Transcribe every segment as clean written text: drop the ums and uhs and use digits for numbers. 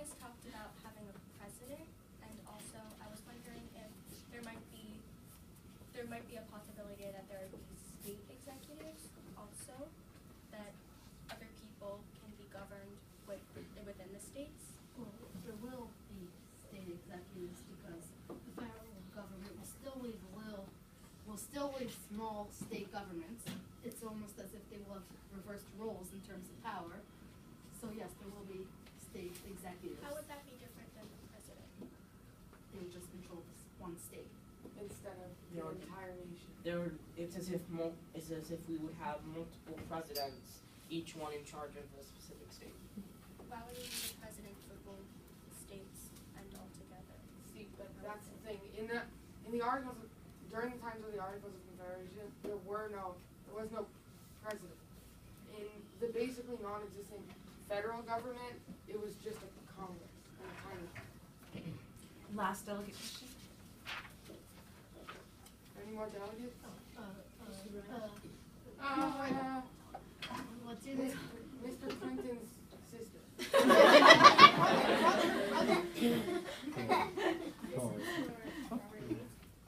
guys talked about having a president, and also I was wondering if there might be a possibility that there would be state executives also, that other people can be governed within the states. Well, there will be state executives because the federal government will still leave small state governments. It's almost as if they will have reversed roles in terms of power. So yes, there will be state executives. How would that be different than the president? They would just control this one state instead of the entire nation. It's as if we would have multiple presidents, each one in charge of a specific state. Why would we need a president for both states and all together? See, but that's the thing. In the articles, during the times of the Articles of Confederation, there was no president. In the basically non-existent federal government, it was just a Congress and a kind of. Last delegate question. Any more delegates? What's in it? Mr. Clinton's sister.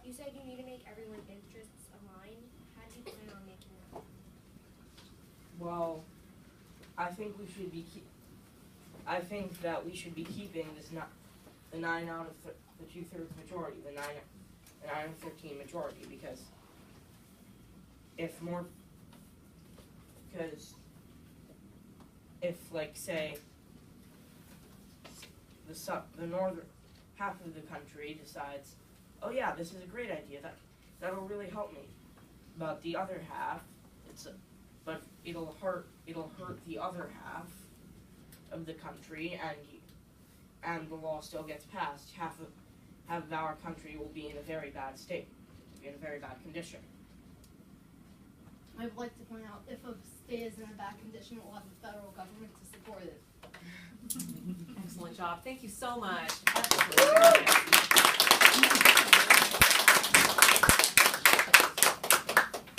You said you need to make everyone's interests align. How do you plan on making that? Well, I think that we should be keeping the 9 out of the 2/3 majority, the 9 out of 13 majority, because if like say the northern half of the country decides, oh yeah, this is a great idea, that'll really help me, but the other half, but it'll hurt the other half of the country, and the law still gets passed. Half of our country will be in a very bad state, in a very bad condition. I would like to point out, if a state is in a bad condition, it will have the federal government to support it. Excellent job. Thank you so much.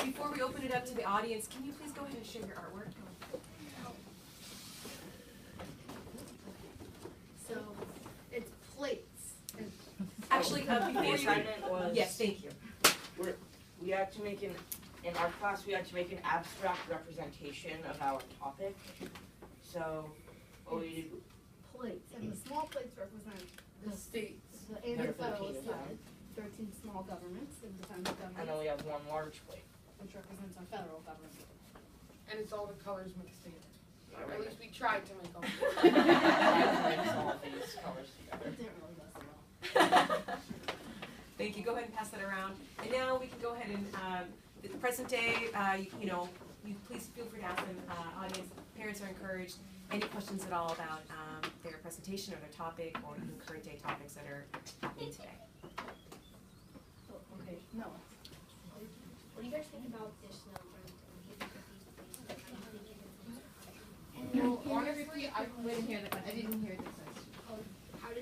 Before we open it up to the audience, can you please go ahead and share your artwork? So, it's plates. Actually, The assignment was, yes, thank you. we had to make in our class, we had to make an abstract representation of our topic. So, what we did, Plates, and the small plates represent The states. the federalist side, 13 small governments and defendant and then governments, we have one large plate. which represents our federal government. And it's all the colors mixed together. Or at Right. least we tried to make all. I mix all these colors together. It didn't really go so well. Thank you. Go ahead and pass that around. And now we can go ahead and, the present day, you please feel free to ask them, audience, parents are encouraged, any questions at all about their presentation or their topic or even current day topics that are happening today. Oh, okay, no. What do you guys think about this number? Well, honestly, I didn't hear the question. I didn't hear the question. How do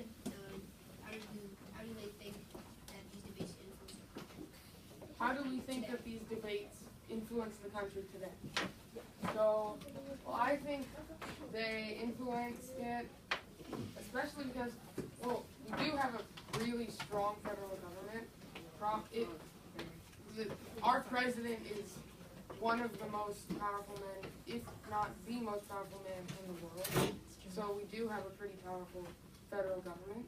they think that these debates influence the country? How do we think that these debates influence the country today? So, well, I think they influence it, especially because, well, we do have a really strong federal government. Our president is one of the most powerful men, if not the most powerful man in the world. So we do have a pretty powerful federal government.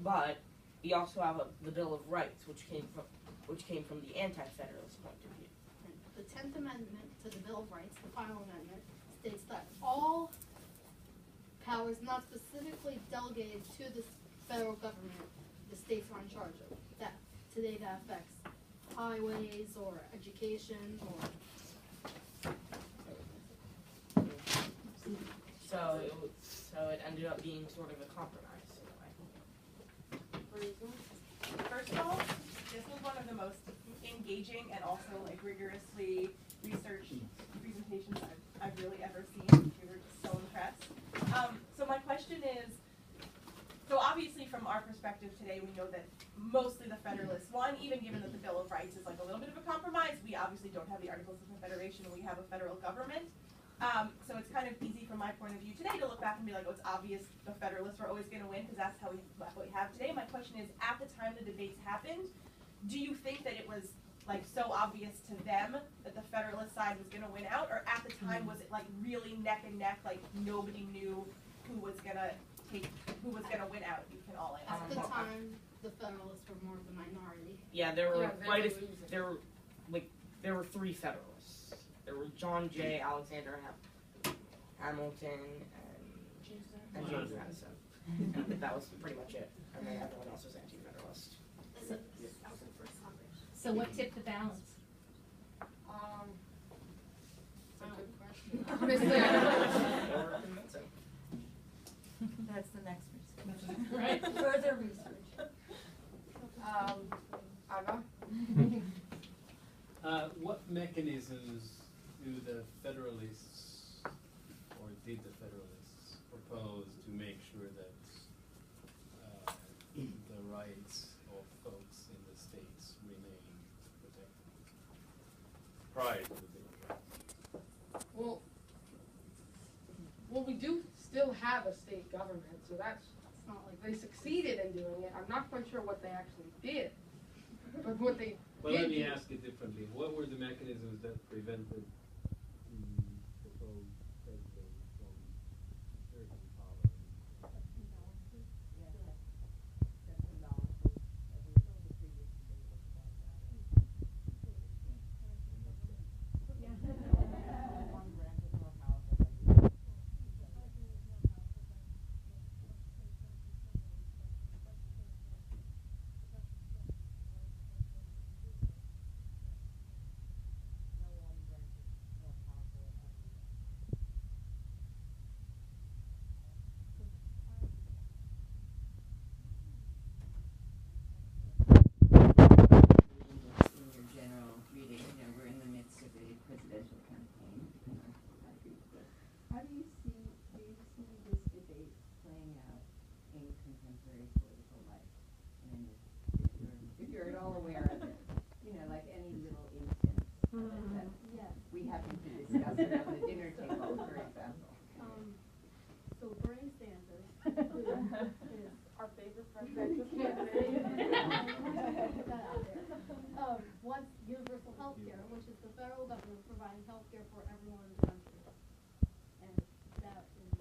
But we also have the Bill of Rights, which came from the anti-federalist point of view. The 10th Amendment to the Bill of Rights, the final amendment, states that all powers not specifically delegated to the federal government, the states are in charge of. That today that affects highways or education or. So it ended up being sort of a compromise in a way. First of all, this was one of the most engaging and also like rigorously researched presentations I've really ever seen. We were just so impressed. So my question is, so obviously from our perspective today, we know that mostly the Federalists won, even given that the Bill of Rights is like a little bit of a compromise. We obviously don't have the Articles of Confederation, and we have a federal government. So it's kind of easy from my point of view today to look back and be like, oh, it's obvious the Federalists are always going to win because that's what we have today. My question is, at the time the debates happened, do you think that it was like so obvious to them that the Federalist side was going to win out, or at the time was it like really neck and neck, like nobody knew who was going to win out? You can all answer. At the time, the Federalists were more of a minority. Yeah, there were Yeah, quite a they were losing. there were 3 Federalists. There were John Jay, Alexander Hamilton, and James Madison. And that was pretty much it. And then everyone else was anti-Federalist. So what tipped the balance? It's a good question. Honestly, I They were convincing. That's the next research. Right. Further research. Anna? What mechanisms do the Federalists, or did the Federalists propose to make sure that the rights of folks in the states remain protected prior to the Bill of Rights? Well, we do still have a state government, so that's, It's not like they succeeded in doing it. I'm not quite sure what they actually did, but what they Well, did let me do- ask it differently. What were the mechanisms that prevented the proposed president from exerting power? Your general reading, we're in the midst of a presidential campaign. How do you see this debate playing out in contemporary political life? And if you're at all aware of it, like any little instance that we happen to discuss around the dinner table, for example. So Bernie Sanders, who is our favorite presidential candidate. put that out there, wants universal health care, which is the federal government providing health care for everyone in the country. And that is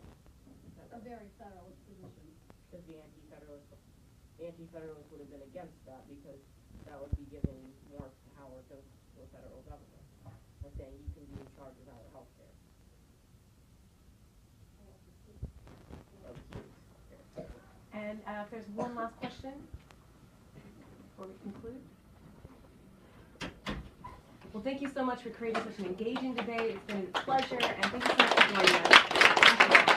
a very federalist position. Because the anti-Federalists would have been against that because that would be giving more power to the federal government. By saying you can be in charge of our health care. And if there's one last question before we conclude. Well, thank you so much for creating such an engaging debate. It's been a pleasure, and thank you so much for joining us. Thank you.